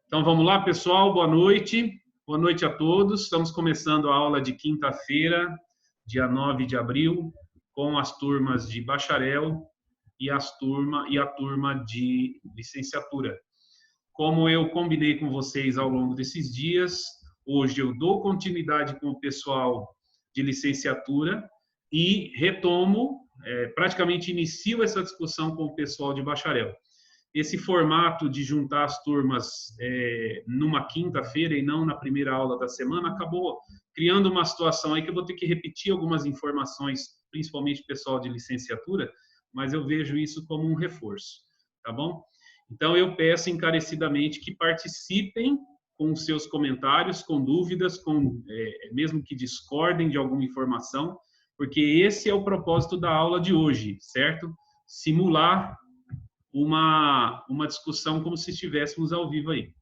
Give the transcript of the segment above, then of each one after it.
Então vamos lá, pessoal, boa noite. Boa noite a todos. Estamos começando a aula de quinta-feira, dia 9 de abril, com as turmas de bacharel e a turma de licenciatura. Como eu combinei com vocês ao longo desses dias, hoje eu dou continuidade com o pessoal de licenciatura e retomo, praticamente inicio essa discussão com o pessoal de bacharel. Esse formato de juntar as turmas numa quinta-feira e não na primeira aula da semana acabou criando uma situação aí que eu vou ter que repetir algumas informações, principalmente pessoal de licenciatura, mas eu vejo isso como um reforço, tá bom? Então eu peço encarecidamente que participem com seus comentários, com dúvidas, mesmo que discordem de alguma informação, porque esse é o propósito da aula de hoje, certo? Simular uma discussão como se estivéssemos ao vivo aí.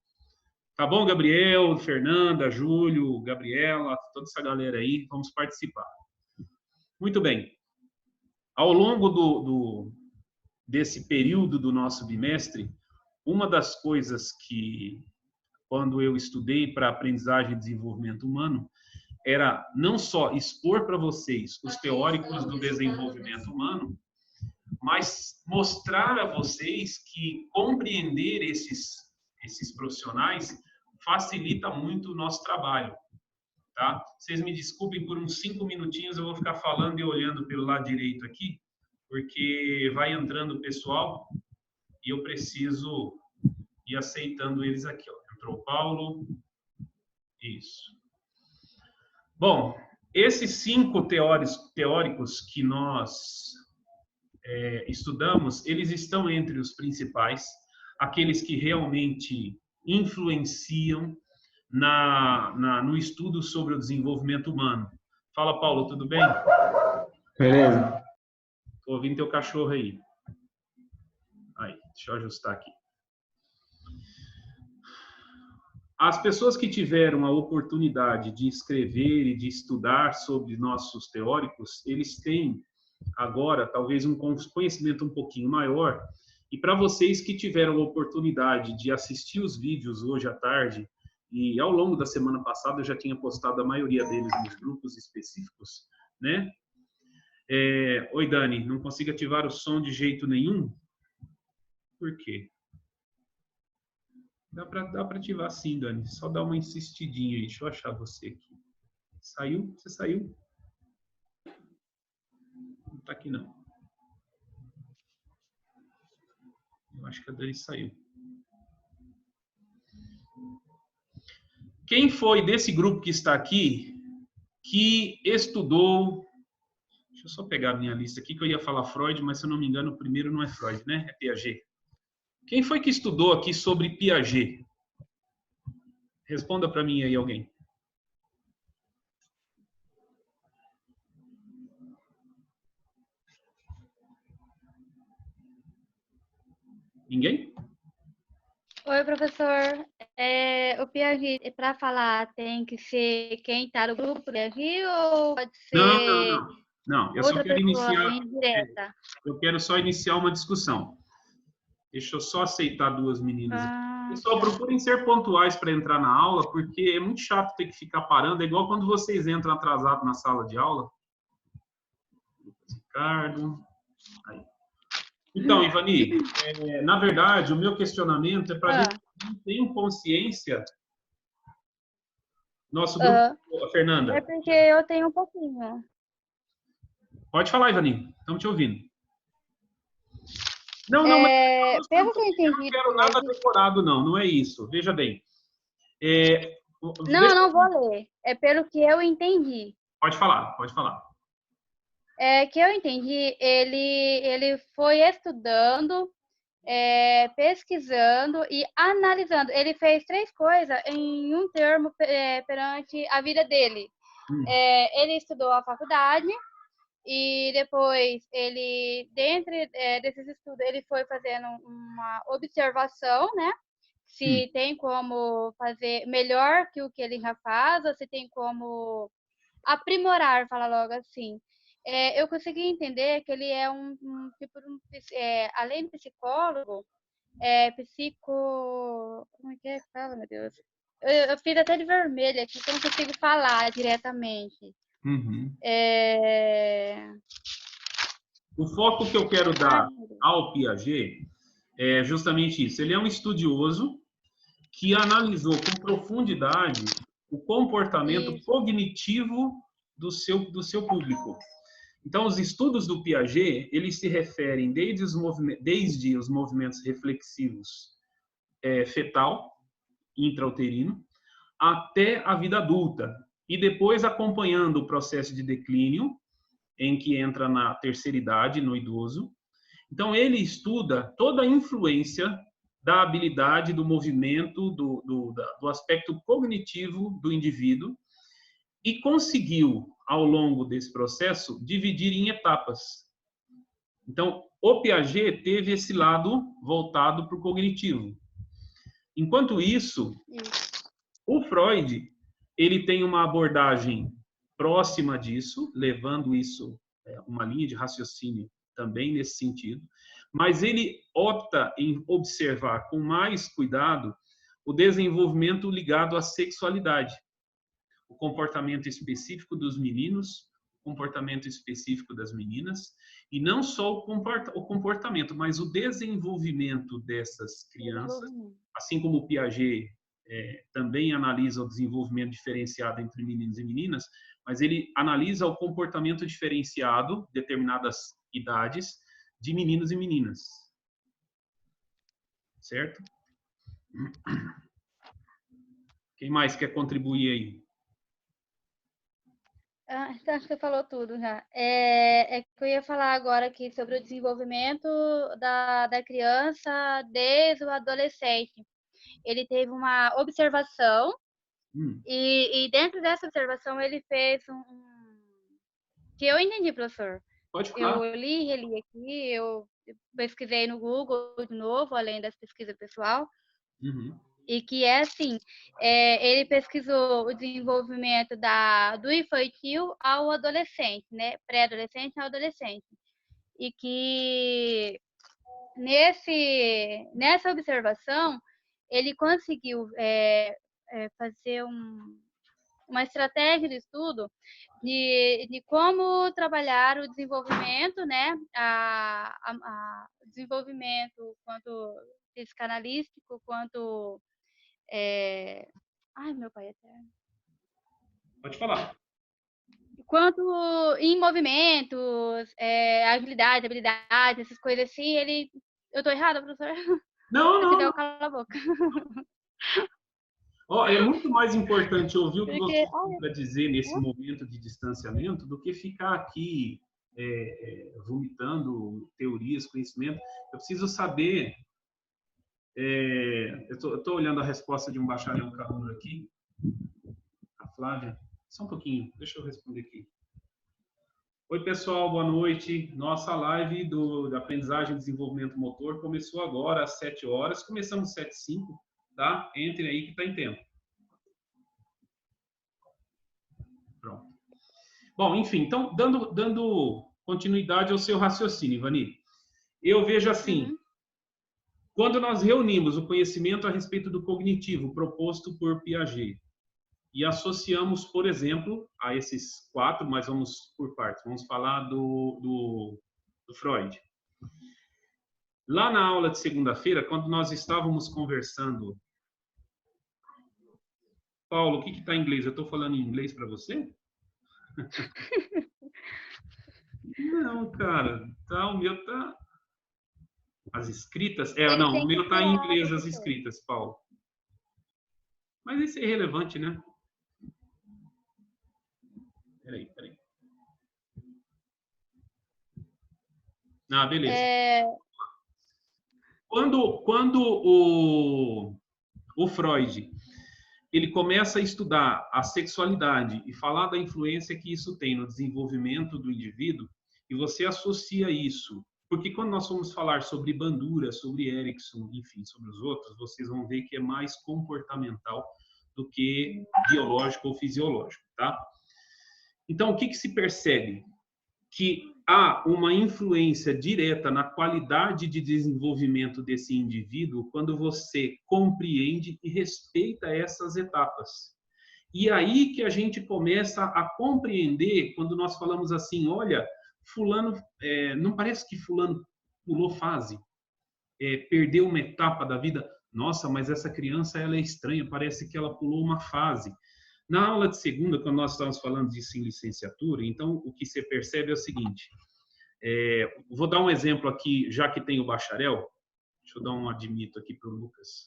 Tá bom, Gabriel, Fernanda, Júlio, Gabriela, toda essa galera aí, vamos participar. Muito bem. Ao longo desse período do nosso bimestre, uma das coisas que, quando eu estudei para aprendizagem e desenvolvimento humano, era não só expor para vocês os teóricos do desenvolvimento humano, mas mostrar a vocês que compreender esses profissionais facilita muito o nosso trabalho, tá? Vocês me desculpem por uns 5 minutinhos, eu vou ficar falando e olhando pelo lado direito aqui, porque vai entrando o pessoal e eu preciso ir aceitando eles aqui, ó. Entrou o Paulo, isso. Bom, esses 5 teóricos que nós estudamos, eles estão entre os principais, aqueles que realmente influenciam no estudo sobre o desenvolvimento humano. Fala, Paulo, tudo bem? Beleza. Estou ouvindo teu cachorro aí. Aí, deixa eu ajustar aqui. As pessoas que tiveram a oportunidade de escrever e de estudar sobre nossos teóricos, eles têm agora talvez um conhecimento um pouquinho maior. E para vocês que tiveram a oportunidade de assistir os vídeos hoje à tarde, e ao longo da semana passada eu já tinha postado a maioria deles nos grupos específicos, né? Oi, Dani, não consigo ativar o som de jeito nenhum? Por quê? Dá para ativar sim, Dani. Só dá uma insistidinha aí. Deixa eu achar você aqui. Saiu? Você saiu? Não tá aqui, não. Eu acho que a Dani saiu. Quem foi desse grupo que está aqui que estudou... Deixa eu só pegar a minha lista aqui, que eu ia falar Freud, mas se eu não me engano, o primeiro não é Freud, né? É Piaget. Quem foi que estudou aqui sobre Piaget? Responda para mim aí, alguém. Ninguém? Oi, professor. O Piaget, para falar, tem que ser quem está no grupo do Piaget ou pode ser Não, eu só outra quero pessoa iniciar... indireta? Eu quero só iniciar uma discussão. Deixa eu só aceitar 2 meninas aqui. Pessoal, Tá. procurem ser pontuais para entrar na aula, porque é muito chato ter que ficar parando. É igual quando vocês entram atrasados na sala de aula. Ricardo. Aí. Então, Ivani, na verdade, o meu questionamento é para a gente que tem consciência. Nosso grupo, Fernanda. É porque eu tenho um pouquinho. Pode falar, Ivani. Estamos te ouvindo. Não, Pelo que eu eu entendi, não quero nada decorado, não. Não é isso. Veja bem. não vou ler. É pelo que eu entendi. Pode falar, pode falar. Que eu entendi, ele foi estudando, pesquisando e analisando. Ele fez 3 coisas em um termo perante a vida dele. Ele estudou a faculdade e depois ele, dentro desses estudos, ele foi fazendo uma observação, né? Se tem como fazer melhor que o que ele já faz, ou se tem como aprimorar, fala logo assim. Eu consegui entender que ele é um tipo de além de psicólogo, Como é que fala, meu Deus? Eu fiz até de vermelho aqui, que eu não consigo falar diretamente. Uhum. É... O foco que eu quero Ai, dar meu Deus. ao Piaget é justamente isso. Ele é um estudioso que analisou com profundidade o comportamento Isso. cognitivo do seu público. Então, os estudos do Piaget, eles se referem desde os movimentos reflexivos fetal, intrauterino, até a vida adulta, e depois acompanhando o processo de declínio, em que entra na terceira idade, no idoso. Então, ele estuda toda a influência da habilidade, do movimento, do aspecto cognitivo do indivíduo e conseguiu, ao longo desse processo, dividir em etapas. Então, o Piaget teve esse lado voltado para o cognitivo. Enquanto isso, o Freud, ele tem uma abordagem próxima disso, levando isso, uma linha de raciocínio também nesse sentido, mas ele opta em observar com mais cuidado o desenvolvimento ligado à sexualidade, o comportamento específico dos meninos, o comportamento específico das meninas, e não só o comportamento, mas o desenvolvimento dessas crianças, assim como o Piaget também analisa o desenvolvimento diferenciado entre meninos e meninas, mas ele analisa o comportamento diferenciado, determinadas idades, de meninos e meninas. Certo? Quem mais quer contribuir aí? Então, acho que você falou tudo já. É que eu ia falar agora aqui sobre o desenvolvimento da criança desde o adolescente. Ele teve uma observação e dentro dessa observação ele fez que eu entendi, professor. Pode falar. Eu li, reli aqui, eu pesquisei no Google de novo, além das pesquisas pessoal. E que é assim, ele pesquisou o desenvolvimento do infantil ao adolescente, né? Pré-adolescente ao adolescente. E que nessa observação ele conseguiu fazer uma estratégia de estudo de como trabalhar o desenvolvimento, né? O desenvolvimento quanto psicanalístico, quanto ai, meu pai eterno. Pode falar. Quanto em movimentos, habilidades, essas coisas assim, eu tô errada, professor? Não, Assim, não. deu cala a boca. É muito mais importante ouvir o que você Porque, tem para dizer nesse momento de distanciamento do que ficar aqui vomitando teorias, conhecimento. Eu preciso saber. Eu estou olhando a resposta de um bacharel calor aqui, a Flávia. Só um pouquinho, deixa eu responder aqui. Oi, pessoal, boa noite. Nossa live da aprendizagem e desenvolvimento motor começou agora às 7 horas. Começamos às 7h05, tá? Entrem aí que está em tempo. Pronto. Bom, enfim, então, dando continuidade ao seu raciocínio, Ivani, eu vejo assim, quando nós reunimos o conhecimento a respeito do cognitivo proposto por Piaget e associamos, por exemplo, a esses 4, mas vamos por partes, vamos falar do Freud. Lá na aula de segunda-feira, quando nós estávamos conversando... Paulo, o que está em inglês? Eu estou falando em inglês para você? Não, cara. O meu tá... As escritas? Não, o meu está em inglês, as escritas, Paulo. Mas isso é irrelevante, né? Peraí. Ah, beleza. Quando o Freud ele começa a estudar a sexualidade e falar da influência que isso tem no desenvolvimento do indivíduo, e você associa isso, porque quando nós vamos falar sobre Bandura, sobre Erikson, enfim, sobre os outros, vocês vão ver que é mais comportamental do que biológico ou fisiológico, tá? Então, o que se percebe? Que há uma influência direta na qualidade de desenvolvimento desse indivíduo quando você compreende e respeita essas etapas. E aí que a gente começa a compreender, quando nós falamos assim, olha, fulano, não parece que fulano pulou fase, perdeu uma etapa da vida. Nossa, mas essa criança ela é estranha, parece que ela pulou uma fase. Na aula de segunda, quando nós estávamos falando disso em licenciatura, então o que você percebe é o seguinte, vou dar um exemplo aqui, já que tem o bacharel, deixa eu dar um admito aqui para o Lucas.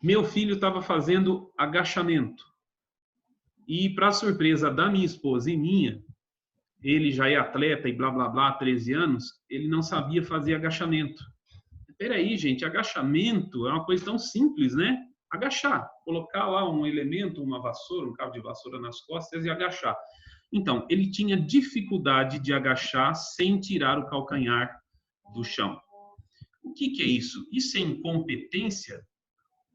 Meu filho estava fazendo agachamento e, para surpresa da minha esposa e minha, ele já é atleta e blá, blá, blá, 13 anos, ele não sabia fazer agachamento. Peraí, gente, agachamento é uma coisa tão simples, né? Agachar, colocar lá um elemento, uma vassoura, um cabo de vassoura nas costas e agachar. Então, ele tinha dificuldade de agachar sem tirar o calcanhar do chão. O que é isso? Isso é incompetência?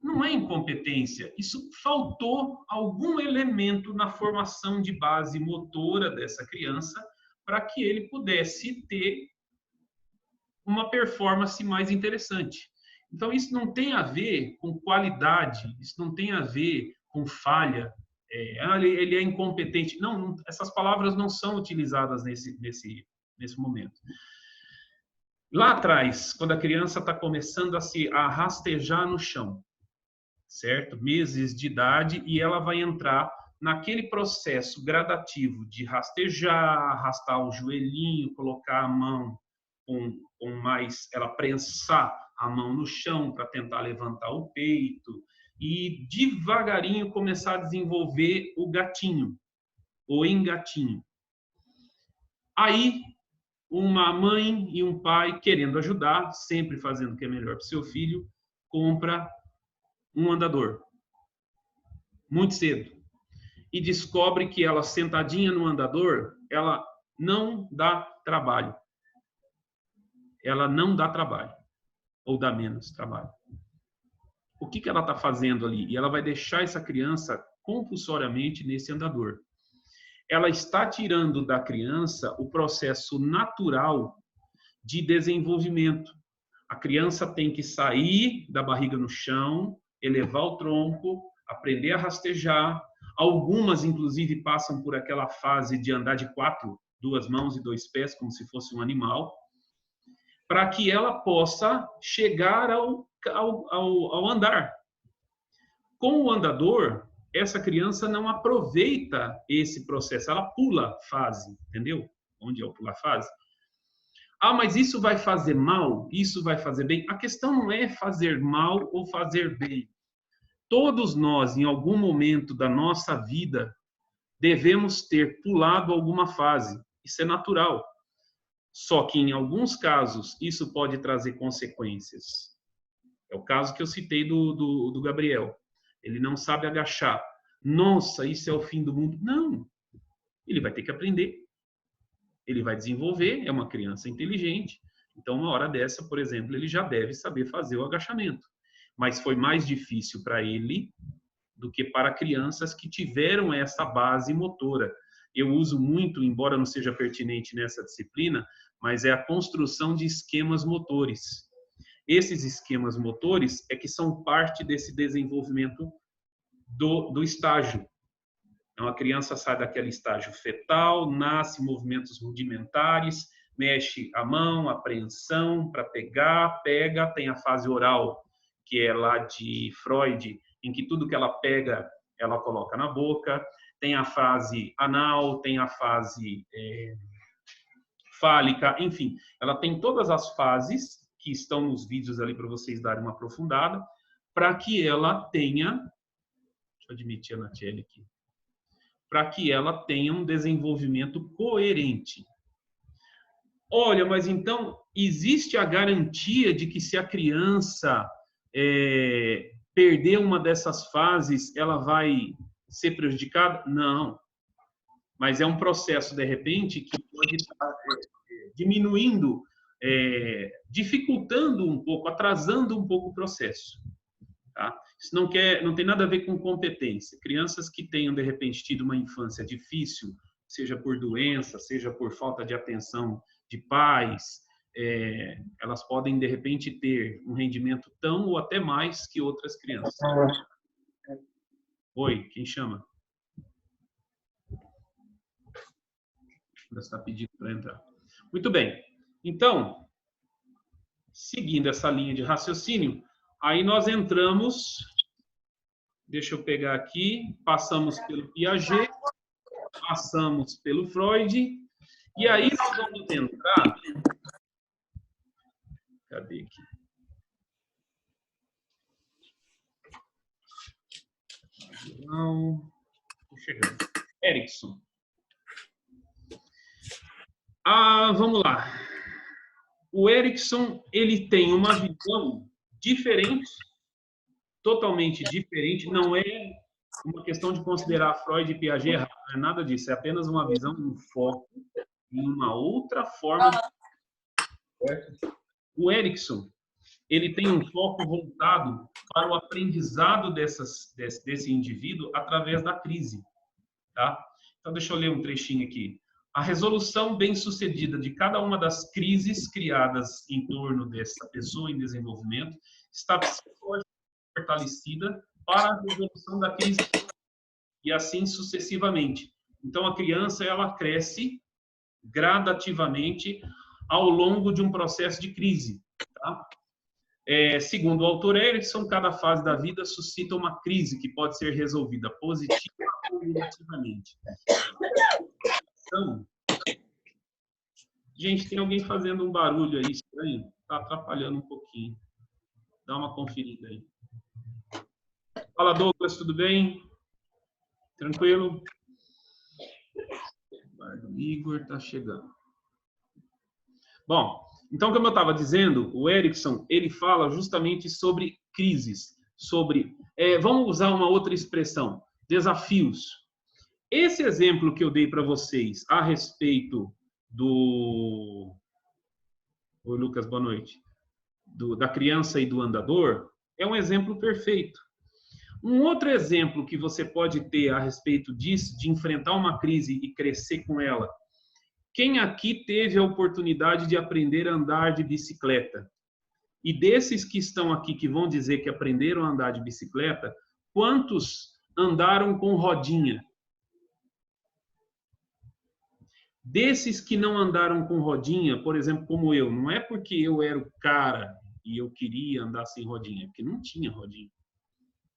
Não é incompetência, isso faltou algum elemento na formação de base motora dessa criança para que ele pudesse ter uma performance mais interessante. Então, isso não tem a ver com qualidade, isso não tem a ver com falha, ele é incompetente. Não, essas palavras não são utilizadas nesse momento. Lá atrás, quando a criança está começando a rastejar no chão, certo? Meses de idade, e ela vai entrar naquele processo gradativo de rastejar, arrastar o joelhinho, colocar a mão com mais, ela prensar a mão no chão para tentar levantar o peito e devagarinho começar a desenvolver o gatinho, o engatinho. Aí, uma mãe e um pai querendo ajudar, sempre fazendo o que é melhor para o seu filho, compra um andador, muito cedo, e descobre que ela sentadinha no andador, ela não dá trabalho. Ela não dá trabalho, ou dá menos trabalho. O que ela está fazendo ali? E ela vai deixar essa criança compulsoriamente nesse andador. Ela está tirando da criança o processo natural de desenvolvimento. A criança tem que sair da barriga no chão, elevar o tronco, aprender a rastejar. Algumas, inclusive, passam por aquela fase de andar de 4, 2 mãos e 2 pés, como se fosse um animal, para que ela possa chegar ao andar. Com o andador, essa criança não aproveita esse processo, ela pula fase, entendeu? Onde é o pular fase? Ah, mas isso vai fazer mal? Isso vai fazer bem? A questão não é fazer mal ou fazer bem. Todos nós, em algum momento da nossa vida, devemos ter pulado alguma fase. Isso é natural. Só que, em alguns casos, isso pode trazer consequências. É o caso que eu citei do Gabriel. Ele não sabe agachar. Nossa, isso é o fim do mundo. Não. Ele vai ter que aprender. Ele vai desenvolver, é uma criança inteligente. Então, uma hora dessa, por exemplo, ele já deve saber fazer o agachamento. Mas foi mais difícil para ele do que para crianças que tiveram essa base motora. Eu uso muito, embora não seja pertinente nessa disciplina, mas é a construção de esquemas motores. Esses esquemas motores é que são parte desse desenvolvimento do estágio. Então, a criança sai daquele estágio fetal, nasce movimentos rudimentares, mexe a mão, apreensão para pegar, pega, tem a fase oral, que é lá de Freud, em que tudo que ela pega, ela coloca na boca, tem a fase anal, tem a fase fálica, enfim, ela tem todas as fases que estão nos vídeos ali para vocês darem uma aprofundada, para que ela tenha, deixa eu admitir a Natiele aqui, para que ela tenha um desenvolvimento coerente. Olha, mas então existe a garantia de que se a criança perder uma dessas fases, ela vai ser prejudicada? Não. Mas é um processo, de repente, que pode estar diminuindo, dificultando um pouco, atrasando um pouco o processo. Tá? Isso não tem nada a ver com competência. Crianças que tenham, de repente, tido uma infância difícil, seja por doença, seja por falta de atenção de pais, elas podem, de repente, ter um rendimento tão ou até mais que outras crianças. Oi, quem chama? Você está pedindo para entrar. Muito bem. Então, seguindo essa linha de raciocínio, aí nós entramos, deixa eu pegar aqui, passamos pelo Piaget, passamos pelo Freud, e aí nós vamos entrar... Cadê aqui? Não, estou chegando. Erikson. Vamos lá. O Erikson, ele tem uma visão diferente, totalmente diferente. Não é uma questão de considerar Freud e Piaget errado, não é nada disso. É apenas uma visão, um foco em uma outra forma. O Erikson, ele tem um foco voltado para o aprendizado desse indivíduo através da crise. Tá? Então, deixa eu ler um trechinho aqui. A resolução bem-sucedida de cada uma das crises criadas em torno dessa pessoa em desenvolvimento está psicologicamente fortalecida para a resolução da crise e assim sucessivamente. Então, a criança ela cresce gradativamente ao longo de um processo de crise. Tá? Segundo o autor Erikson, cada fase da vida suscita uma crise que pode ser resolvida positiva ou negativamente. Então, gente, tem alguém fazendo um barulho aí estranho? Está atrapalhando um pouquinho. Dá uma conferida aí. Fala, Douglas, tudo bem? Tranquilo? O Igor está chegando. Bom, então, como eu estava dizendo, o Erikson, ele fala justamente sobre crises, sobre, vamos usar uma outra expressão, desafios. Esse exemplo que eu dei para vocês a respeito do... Oi, Lucas, boa noite. Da criança e do andador, é um exemplo perfeito. Um outro exemplo que você pode ter a respeito disso, de enfrentar uma crise e crescer com ela. Quem aqui teve a oportunidade de aprender a andar de bicicleta? E desses que estão aqui, que vão dizer que aprenderam a andar de bicicleta, quantos andaram com rodinha? Desses que não andaram com rodinha, por exemplo, como eu, não é porque eu era o cara e eu queria andar sem rodinha, porque não tinha rodinha.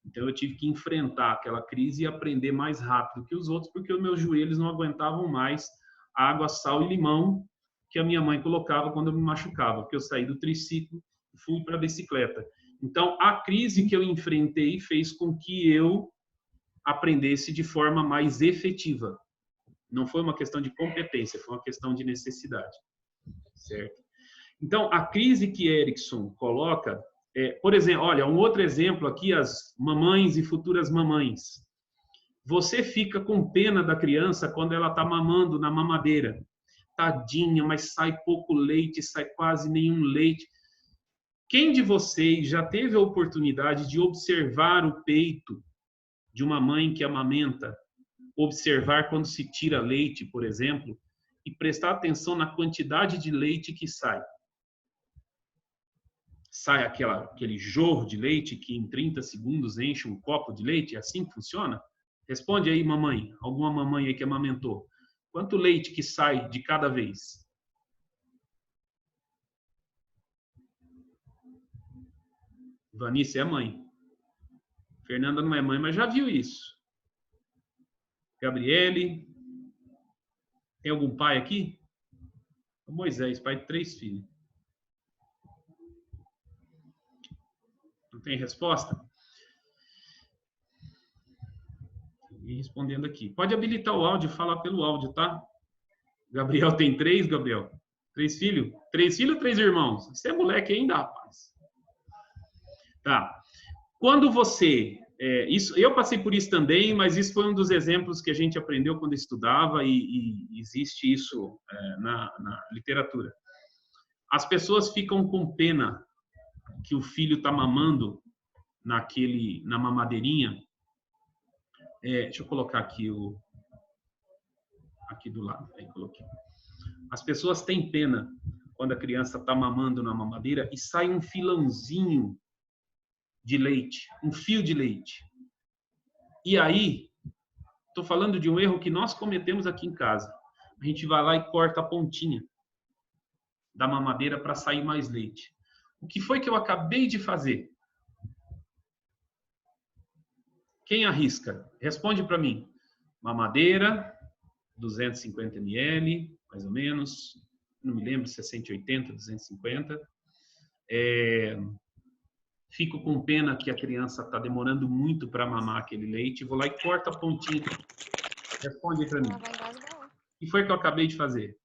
Então, eu tive que enfrentar aquela crise e aprender mais rápido que os outros, porque os meus joelhos não aguentavam mais água, sal e limão que a minha mãe colocava quando eu me machucava, porque eu saí do triciclo e fui para a bicicleta. Então, a crise que eu enfrentei fez com que eu aprendesse de forma mais efetiva. Não foi uma questão de competência, foi uma questão de necessidade. Certo? Então, a crise que Erikson coloca... por exemplo, olha, um outro exemplo aqui, as mamães e futuras mamães. Você fica com pena da criança quando ela está mamando na mamadeira. Tadinha, mas sai pouco leite, sai quase nenhum leite. Quem de vocês já teve a oportunidade de observar o peito de uma mãe que amamenta? Observar quando se tira leite, por exemplo, e prestar atenção na quantidade de leite que sai. Sai aquele jorro de leite que em 30 segundos enche um copo de leite? É assim que funciona? Responde aí, mamãe. Alguma mamãe aí que amamentou. Quanto leite que sai de cada vez? Vanice é mãe. Fernanda não é mãe, mas já viu isso. Gabriele. Tem algum pai aqui? Moisés, pai de 3 filhos. Não tem resposta? E respondendo aqui. Pode habilitar o áudio e falar pelo áudio, tá? Gabriel tem 3, Gabriel? 3 filhos? 3 filhos ou 3 irmãos? Você é moleque ainda, rapaz. Tá. Quando você... eu passei por isso também, mas isso foi um dos exemplos que a gente aprendeu quando estudava e existe isso na literatura. As pessoas ficam com pena que o filho está mamando na mamadeirinha. Deixa eu colocar aqui aqui do lado. Aí coloquei. As pessoas têm pena quando a criança está mamando na mamadeira e sai um filãozinho de leite, um fio de leite. E aí, estou falando de um erro que nós cometemos aqui em casa. A gente vai lá e corta a pontinha da mamadeira para sair mais leite. O que foi que eu acabei de fazer? Quem arrisca? Responde para mim. Mamadeira, 250 ml, mais ou menos. Não me lembro se é 180, 250. Fico com pena que a criança está demorando muito para mamar aquele leite. Vou lá e corto a pontinha. Responde para mim. Ela vai engasgar. O que foi que eu acabei de fazer?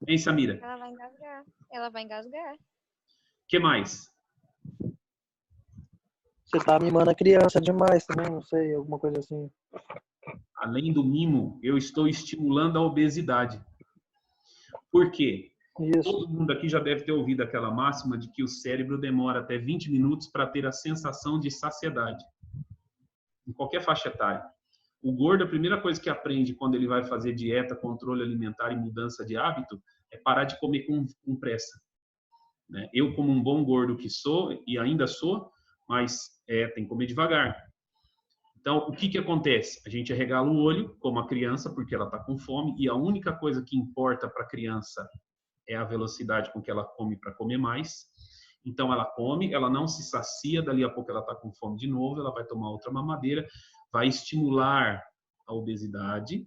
Hein, Samira? Ela vai engasgar. Ela vai engasgar. O que mais? Você tá mimando a criança demais também, não sei, alguma coisa assim. Além do mimo, eu estou estimulando a obesidade. Por quê? Isso. Todo mundo aqui já deve ter ouvido aquela máxima de que o cérebro demora até 20 minutos para ter a sensação de saciedade. Em qualquer faixa etária. O gordo, a primeira coisa que aprende quando ele vai fazer dieta, controle alimentar e mudança de hábito é parar de comer com pressa. Né? Eu, como um bom gordo que sou, e ainda sou, mas tem que comer devagar. Então, o que acontece? A gente arregala o olho, como a criança, porque ela está com fome, e a única coisa que importa para a criança é a velocidade com que ela come para comer mais. Então, ela come, ela não se sacia, dali a pouco ela está com fome de novo, ela vai tomar outra mamadeira, vai estimular a obesidade.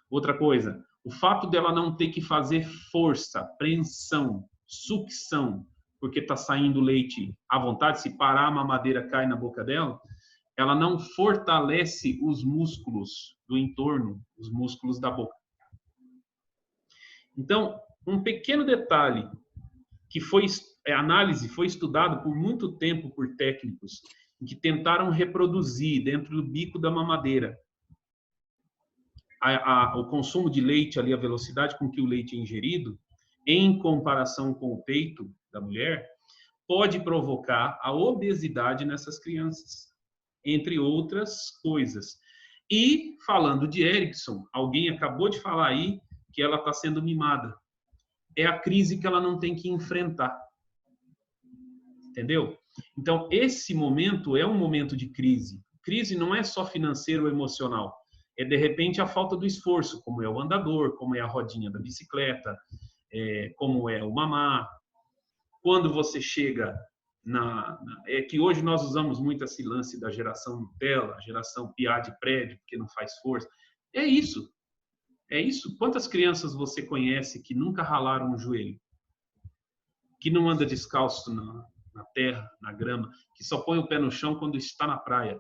Outra coisa, o fato dela não ter que fazer força, preensão, sucção, porque está saindo leite à vontade, se parar a mamadeira cai na boca dela, ela não fortalece os músculos do entorno, os músculos da boca. Então, um pequeno detalhe que análise foi estudado por muito tempo por técnicos que tentaram reproduzir dentro do bico da mamadeira o consumo de leite ali, a velocidade com que o leite é ingerido, em comparação com o peito da mulher, pode provocar a obesidade nessas crianças, entre outras coisas. E, falando de Erickson, alguém acabou de falar aí que ela está sendo mimada. É a crise que ela não tem que enfrentar. Entendeu? Então, esse momento é um momento de crise. Crise não é só financeiro ou emocional. É, de repente, a falta do esforço, como é o andador, como é a rodinha da bicicleta, como é o mamar. Quando você chega é que hoje nós usamos muito esse lance da geração Nutella, geração piá de prédio, porque não faz força. É isso. É isso. Quantas crianças você conhece que nunca ralaram o joelho? Que não anda descalço na terra, na grama, que só põe o pé no chão quando está na praia?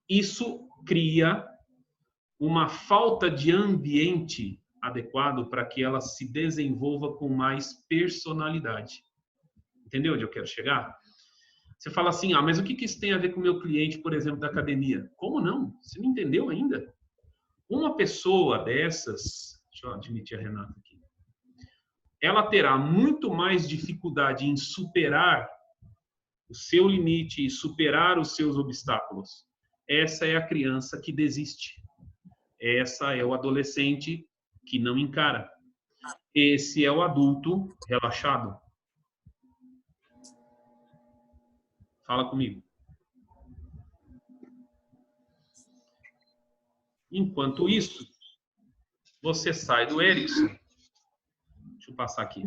Isso cria uma falta de ambiente adequado para que ela se desenvolva com mais personalidade. Entendeu onde eu quero chegar? Você fala assim, mas o que isso tem a ver com o meu cliente, por exemplo, da academia? Como não? Você não entendeu ainda? Uma pessoa dessas, deixa eu admitir a Renata aqui, ela terá muito mais dificuldade em superar o seu limite e superar os seus obstáculos. Essa é a criança que desiste. Essa é o adolescente que não encara. Esse é o adulto relaxado. Fala comigo. Enquanto isso, você sai do Erickson. Deixa eu passar aqui.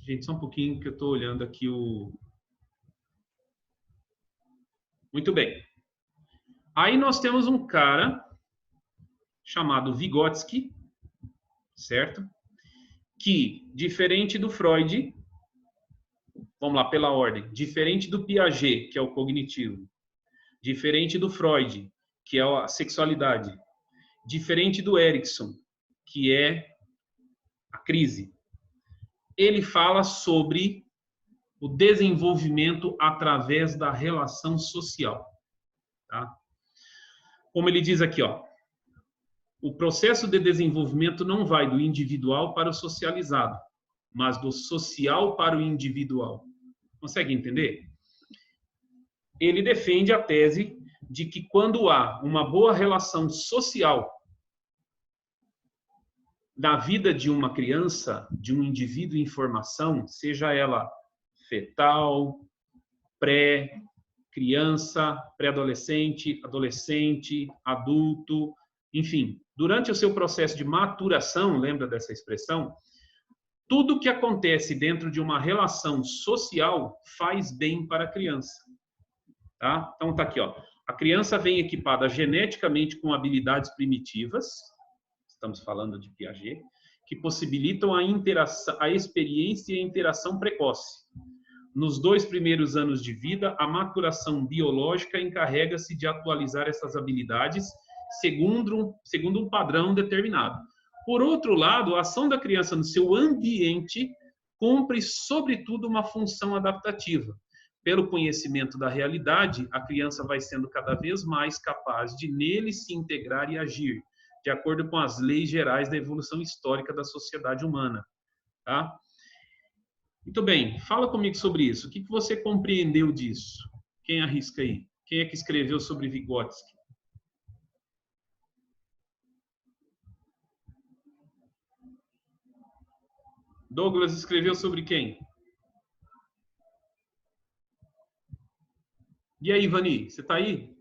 Gente, só um pouquinho que eu estou olhando aqui o... Muito bem. Aí nós temos um cara chamado Vygotsky, certo? Que, diferente do Freud, vamos lá, pela ordem, diferente do Piaget, que é o cognitivo, diferente do Freud, que é a sexualidade, diferente do Erickson, que é a crise, ele fala sobre o desenvolvimento através da relação social. Tá? Como ele diz aqui, ó, O processo de desenvolvimento não vai do individual para o socializado, mas do social para o individual. Consegue entender? Ele defende a tese de que quando há uma boa relação social na vida de uma criança, de um indivíduo em formação, seja ela fetal, pré-criança, pré-adolescente, adolescente, adulto, enfim, durante o seu processo de maturação, lembra dessa expressão? Tudo que acontece dentro de uma relação social faz bem para a criança. Tá? Então tá aqui, ó. A criança vem equipada geneticamente com habilidades primitivas, estamos falando de Piaget, que possibilitam a interação, a experiência e a interação precoce. Nos 2 primeiros anos de vida, a maturação biológica encarrega-se de atualizar essas habilidades segundo um padrão determinado. Por outro lado, a ação da criança no seu ambiente cumpre, sobretudo, uma função adaptativa. Pelo conhecimento da realidade, a criança vai sendo cada vez mais capaz de nele se integrar e agir, de acordo com as leis gerais da evolução histórica da sociedade humana. Tá? Muito bem, fala comigo sobre isso. O que você compreendeu disso? Quem arrisca aí? Quem é que escreveu sobre Vygotsky? Douglas escreveu sobre quem? E aí, Vani, você tá aí?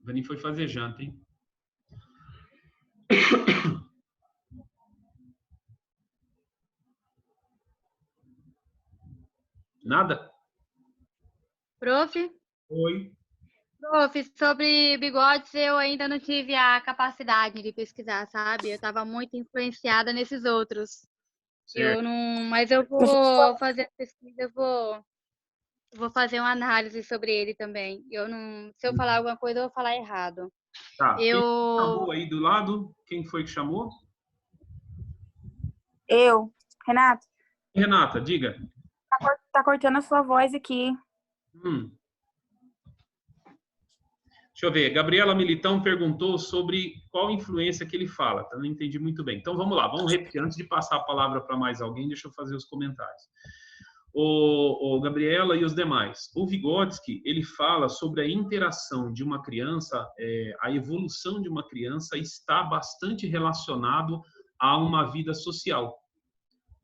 Vani foi fazer janta, hein? Nada? Prof? Oi. Prof, sobre bigodes eu ainda não tive a capacidade de pesquisar, sabe? Eu estava muito influenciada nesses outros. Certo. Eu não, mas eu vou fazer a pesquisa, eu vou fazer uma análise sobre ele também. Eu não, se eu falar alguma coisa, eu vou falar errado. Tá. Quem chamou aí do lado? Quem foi que chamou? Eu, Renato. Renata, diga. Tá cortando a sua voz aqui. Deixa eu ver. Gabriela Militão perguntou sobre qual influência que ele fala. Eu não entendi muito bem. Então, vamos lá. Vamos repetir. Antes de passar a palavra para mais alguém, deixa eu fazer os comentários. O Gabriela e os demais. O Vygotsky, ele fala sobre a interação de uma criança, a evolução de uma criança está bastante relacionado a uma vida social,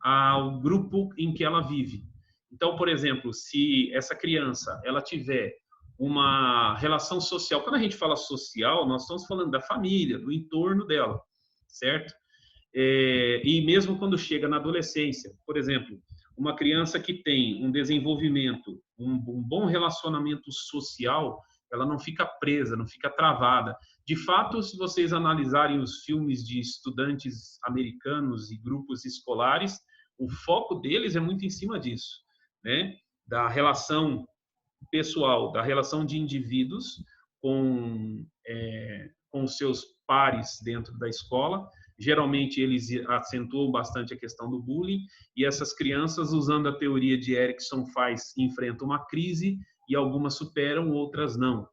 ao grupo em que ela vive. Então, por exemplo, se essa criança ela tiver uma relação social, quando a gente fala social, nós estamos falando da família, do entorno dela, certo? E mesmo quando chega na adolescência, por exemplo, uma criança que tem um desenvolvimento, um bom relacionamento social, ela não fica presa, não fica travada. De fato, se vocês analisarem os filmes de estudantes americanos e grupos escolares, o foco deles é muito em cima disso, né? Da relação pessoal, da relação de indivíduos com os seus pares dentro da escola. Geralmente, eles acentuam bastante a questão do bullying, e essas crianças, usando a teoria de Erikson, enfrentam uma crise, e algumas superam, outras não.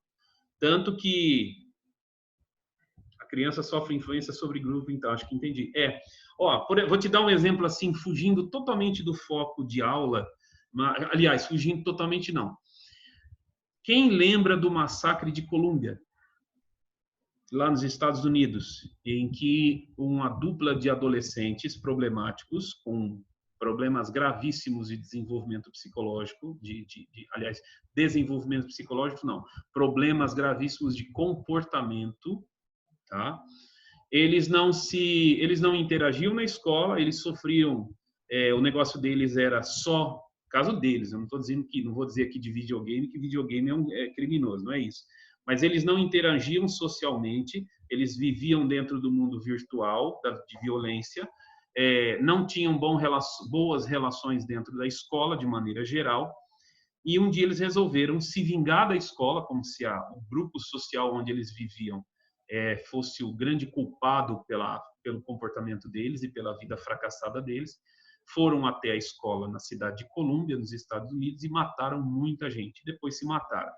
Tanto que a criança sofre influência sobre grupo, então, acho que entendi. Vou te dar um exemplo assim, fugindo totalmente do foco de aula, aliás, fugindo totalmente não. Quem lembra do massacre de Colômbia, lá nos Estados Unidos, em que uma dupla de adolescentes problemáticos, com problemas gravíssimos de desenvolvimento psicológico, aliás, desenvolvimento psicológico não, problemas gravíssimos de comportamento, tá? Eles não interagiam na escola, eles sofriam, o negócio deles era só, caso deles, eu não estou dizendo que, não vou dizer aqui de videogame, que videogame é criminoso, não é isso. Mas eles não interagiam socialmente, eles viviam dentro do mundo virtual, de violência, não tinham boas relações dentro da escola, de maneira geral, e um dia eles resolveram se vingar da escola, como se o grupo social onde eles viviam fosse o grande culpado pelo comportamento deles e pela vida fracassada deles. Foram até a escola na cidade de Colômbia, nos Estados Unidos, e mataram muita gente, depois se mataram.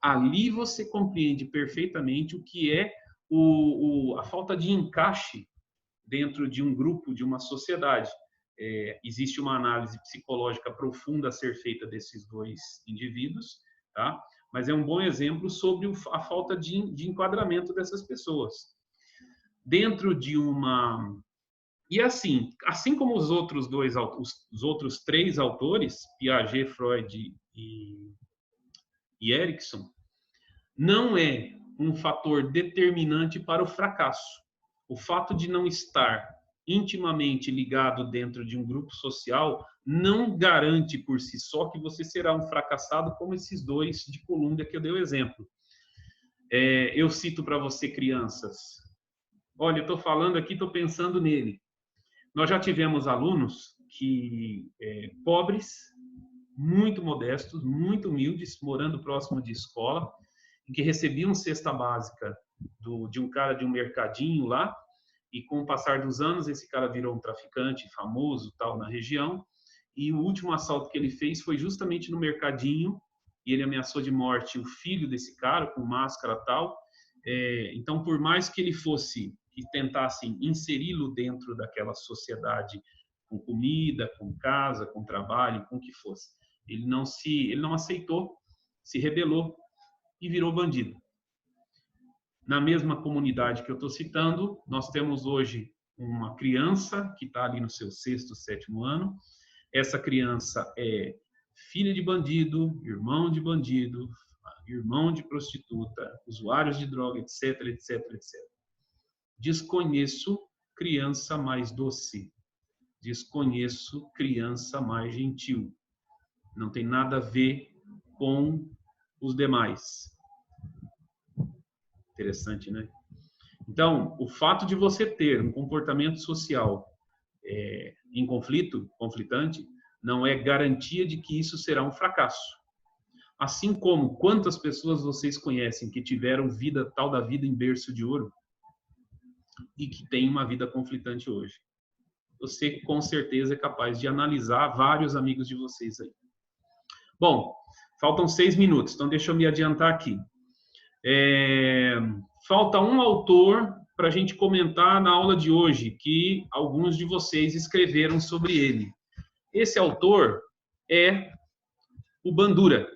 Ali você compreende perfeitamente o que é a falta de encaixe dentro de um grupo, de uma sociedade. Existe uma análise psicológica profunda a ser feita desses dois indivíduos, tá? Mas é um bom exemplo sobre a falta de enquadramento dessas pessoas. Dentro de uma... E assim como os outros três autores, Piaget, Freud e Erikson, não é um fator determinante para o fracasso. O fato de não estar intimamente ligado dentro de um grupo social não garante por si só que você será um fracassado, como esses dois de Colômbia que eu dei o exemplo. Eu cito para você, crianças. Olha, eu estou falando aqui, estou pensando nele. Nós já tivemos alunos pobres, muito modestos, muito humildes, morando próximo de escola, que recebiam cesta básica de um cara de um mercadinho lá, e com o passar dos anos, esse cara virou um traficante famoso tal na região, e o último assalto que ele fez foi justamente no mercadinho, e ele ameaçou de morte o filho desse cara, com máscara tal. Então, por mais que ele que tentassem inseri-lo dentro daquela sociedade, com comida, com casa, com trabalho, com o que fosse, ele não aceitou, se rebelou e virou bandido. Na mesma comunidade que eu estou citando, nós temos hoje uma criança que está ali no seu 6º, 7º ano. Essa criança é filha de bandido, irmão de prostituta, usuários de droga, etc, etc, etc. Desconheço criança mais doce. Desconheço criança mais gentil. Não tem nada a ver com os demais. Interessante, né? Então, o fato de você ter um comportamento social em conflitante, não é garantia de que isso será um fracasso. Assim como quantas pessoas vocês conhecem que tiveram tal da vida em berço de ouro e que têm uma vida conflitante hoje. Você com certeza é capaz de analisar vários amigos de vocês aí. Bom, faltam 6 minutos, então deixa eu me adiantar aqui. Falta um autor para a gente comentar na aula de hoje, que alguns de vocês escreveram sobre ele. Esse autor é o Bandura.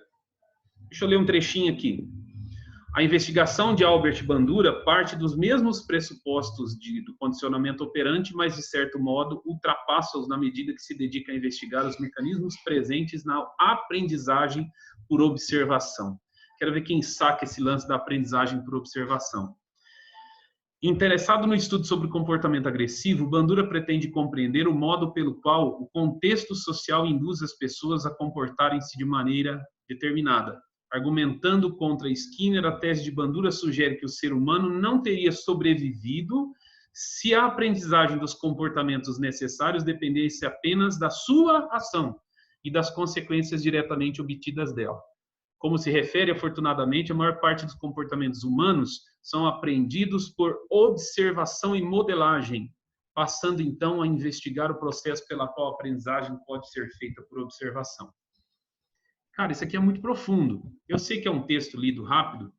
Deixa eu ler um trechinho aqui. A investigação de Albert Bandura parte dos mesmos pressupostos do condicionamento operante, mas, de certo modo, ultrapassa-os na medida que se dedica a investigar os mecanismos presentes na aprendizagem por observação. Quero ver quem saca esse lance da aprendizagem por observação. Interessado no estudo sobre comportamento agressivo, Bandura pretende compreender o modo pelo qual o contexto social induz as pessoas a comportarem-se de maneira determinada. Argumentando contra Skinner, a tese de Bandura sugere que o ser humano não teria sobrevivido se a aprendizagem dos comportamentos necessários dependesse apenas da sua ação e das consequências diretamente obtidas dela. Como se refere, afortunadamente, a maior parte dos comportamentos humanos são aprendidos por observação e modelagem, passando então a investigar o processo pela qual a aprendizagem pode ser feita por observação. Cara, isso aqui é muito profundo. Eu sei que é um texto lido rápido,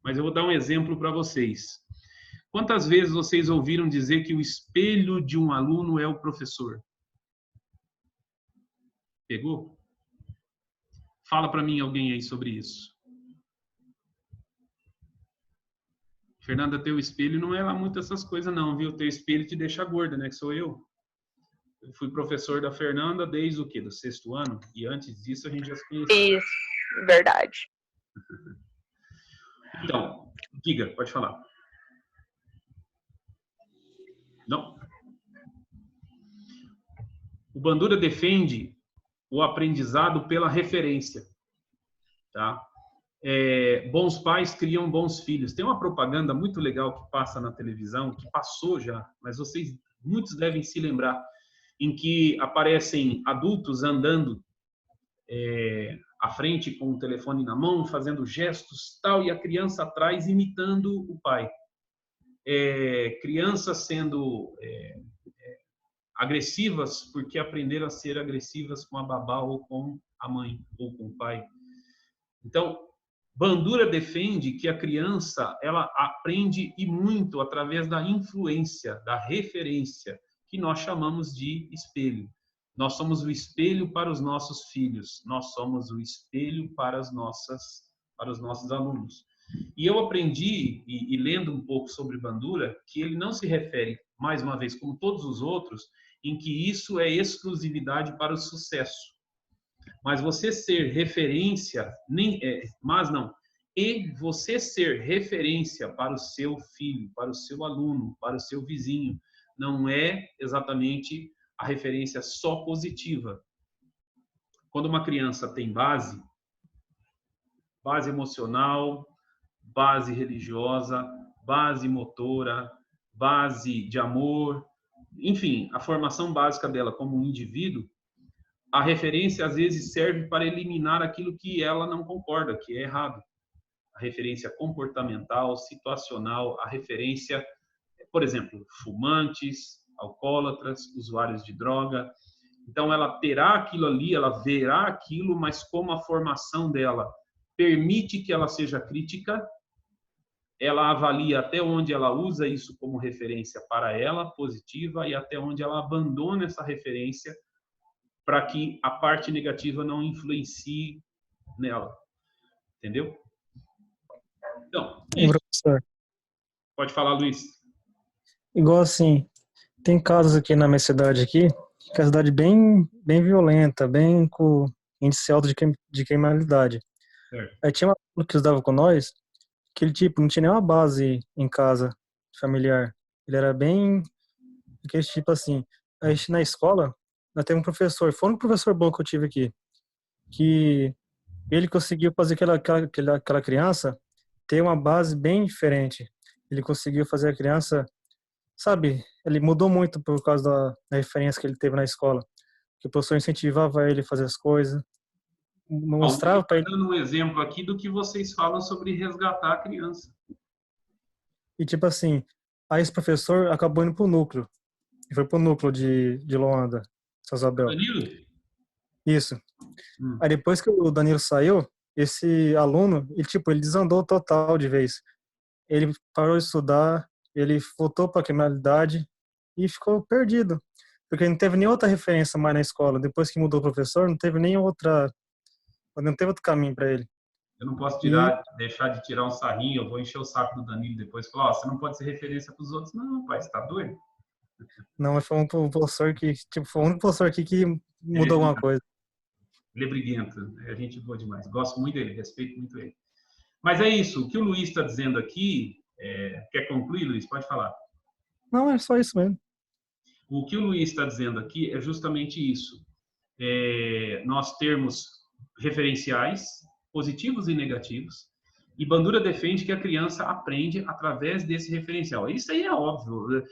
mas eu vou dar um exemplo para vocês. Quantas vezes vocês ouviram dizer que o espelho de um aluno é o professor? Pegou? Fala para mim alguém aí sobre isso. Fernanda, teu espelho não é lá muito essas coisas não, viu? Teu espelho te deixa gorda, né? Que sou eu. Eu fui professor da Fernanda desde o quê? Do 6º ano? E antes disso a gente já se conhecia. Isso, verdade. Então, diga, pode falar. Não. O Bandura defende o aprendizado pela referência, tá? Bons pais criam bons filhos. Tem uma propaganda muito legal que passa na televisão, que passou já, mas muitos devem se lembrar, em que aparecem adultos andando à frente com o telefone na mão, fazendo gestos tal, e a criança atrás imitando o pai. Crianças sendo agressivas porque aprenderam a ser agressivas com a babá ou com a mãe ou com o pai. Então, Bandura defende que a criança ela aprende e muito através da influência, da referência, que nós chamamos de espelho. Nós somos o espelho para os nossos filhos, nós somos o espelho para os nossos alunos. E eu aprendi, e lendo um pouco sobre Bandura, que ele não se refere, mais uma vez, como todos os outros, em que isso é exclusividade para o sucesso. Mas você ser referência, e você ser referência para o seu filho, para o seu aluno, para o seu vizinho, não é exatamente a referência só positiva. Quando uma criança tem base emocional, base religiosa, base motora, base de amor, enfim, a formação básica dela como um indivíduo, a referência às vezes serve para eliminar aquilo que ela não concorda, que é errado. A referência comportamental, situacional, a referência, por exemplo, fumantes, alcoólatras, usuários de droga. Então ela terá aquilo ali, ela verá aquilo, mas como a formação dela permite que ela seja crítica, ela avalia até onde ela usa isso como referência para ela, positiva, e até onde ela abandona essa referência para que a parte negativa não influencie nela. Entendeu? Então, Professor, pode falar, Luiz. igual assim, tem casos aqui na minha cidade aqui, que é uma cidade bem violenta, bem com índice alto de criminalidade. Certo. Aí tinha um aluno que estudava com nós, que ele tipo não tinha nenhuma base em casa familiar. Ele era bem aquele tipo assim. Aí na escola, nós temos um professor, foi um professor bom que eu tive aqui, que ele conseguiu fazer aquela criança ter uma base bem diferente. Ele conseguiu fazer a criança, sabe, ele mudou muito por causa da referência que ele teve na escola. Que o professor incentivava ele a fazer as coisas, mostrava para ele. Dando um exemplo aqui do que vocês falam sobre resgatar a criança. E tipo assim, aí esse professor acabou indo pro núcleo. E foi pro núcleo de Luanda, São Isabel. Danilo? Isso. Aí depois que o Danilo saiu, esse aluno, ele desandou total de vez. Ele parou de estudar, ele voltou para a criminalidade e ficou perdido. Porque não teve nem outra referência mais na escola. Depois que mudou o professor, não teve outro caminho para ele. Eu não posso deixar de tirar um sarrinho, eu vou encher o saco do Danilo depois e falar, você não pode ser referência para os outros. Não, pai, você tá doido? Não, mas foi um professor que, foi o único professor aqui que mudou alguma coisa. Ele é briguento, é gente boa demais. Gosto muito dele, respeito muito ele. Mas é isso, o que o Luiz está dizendo aqui, quer concluir, Luiz? Pode falar. Não, é só isso mesmo. O que o Luiz está dizendo aqui é justamente isso. Nós termos referenciais positivos e negativos, e Bandura defende que a criança aprende através desse referencial. Isso aí é óbvio.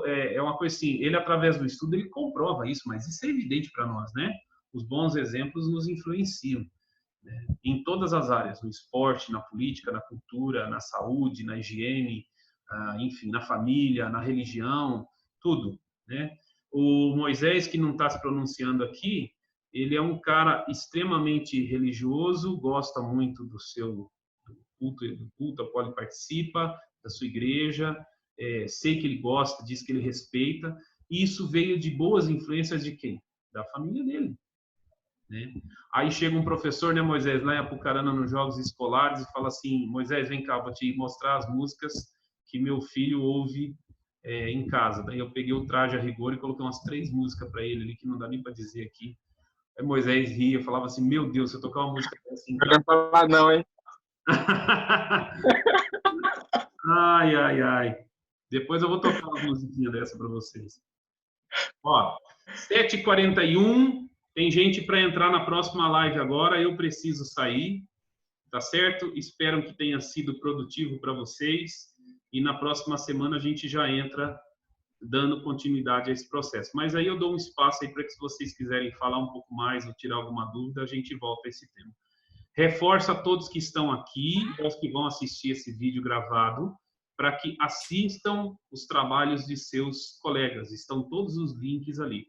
É uma coisa assim, ele através do estudo ele comprova isso, mas isso é evidente para nós, né? Os bons exemplos nos influenciam, né? Em todas as áreas, no esporte, na política, na cultura, na saúde, na higiene, enfim, na família, na religião, tudo, né? O Moisés, que não está se pronunciando aqui, ele é um cara extremamente religioso, gosta muito do culto ao qual ele participa, da sua igreja, sei que ele gosta, diz que ele respeita, e isso veio de boas influências de quem? Da família dele, né? Aí chega um professor, né, Moisés, lá em Apucarana, nos jogos escolares, e fala assim, Moisés, vem cá, vou te mostrar as músicas que meu filho ouve em casa. Daí eu peguei o traje a rigor e coloquei umas 3 músicas para ele ali, que não dá nem para dizer aqui. Aí Moisés ria, falava assim, meu Deus, se eu tocar uma música assim... Não quero falar não, hein? Ai. Depois eu vou tocar uma musiquinha dessa para vocês. Ó, 7h41, tem gente para entrar na próxima live agora, eu preciso sair, tá certo? Espero que tenha sido produtivo para vocês e na próxima semana a gente já entra dando continuidade a esse processo. Mas aí eu dou um espaço aí para que se vocês quiserem falar um pouco mais ou tirar alguma dúvida, a gente volta a esse tema. Reforço a todos que estão aqui, aos que vão assistir esse vídeo gravado, para que assistam os trabalhos de seus colegas. Estão todos os links ali.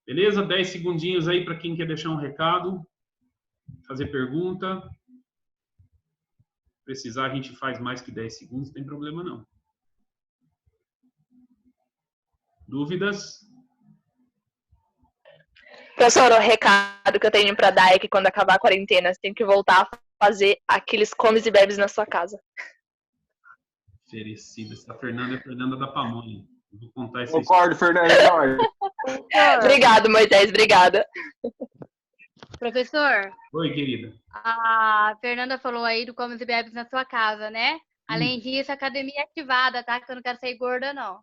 Beleza? 10 segundinhos aí para quem quer deixar um recado, fazer pergunta. Precisar, a gente faz mais que 10 segundos, não tem problema não. Dúvidas? Professor, o recado que eu tenho para dar é que quando acabar a quarentena, você tem que voltar a fazer aqueles comes e bebes na sua casa. Oferecida. Essa Fernanda é a Fernanda da Pamonha. Eu vou contar essa Concordo, Fernando. Concordo. Obrigado, Moisés, obrigada. Professor, Oi, querida. a Fernanda falou aí do comes e bebes na sua casa, né? Além disso, a academia é ativada, tá? Que eu não quero sair gorda, não.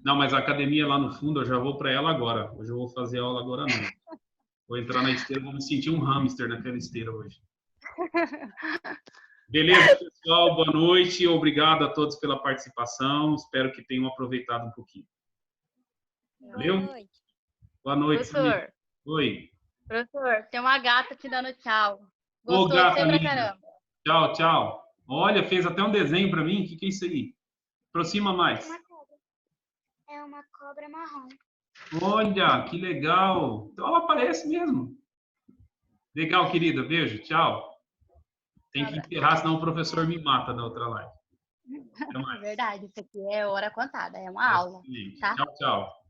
Não, mas a academia lá no fundo, eu já vou para ela agora. Hoje eu vou fazer aula agora não. Vou entrar na esteira, vou me sentir um hamster naquela esteira hoje. Beleza, pessoal? Boa noite. Obrigado a todos pela participação. Espero que tenham aproveitado um pouquinho. Valeu? Boa noite. Professor. Oi. Professor, tem uma gata te dando tchau. Ô, Gostou de gata você pra linda. caramba. Tchau, tchau. Olha, fez até um desenho para mim. O que é isso aí? Aproxima mais. É uma cobra marrom. Olha, que legal. Então ela aparece mesmo. Legal, querida. Beijo. Tchau. Tem que encerrar, senão o professor me mata na outra live. É verdade, isso aqui é hora contada, é uma aula. Tá? Tchau, tchau.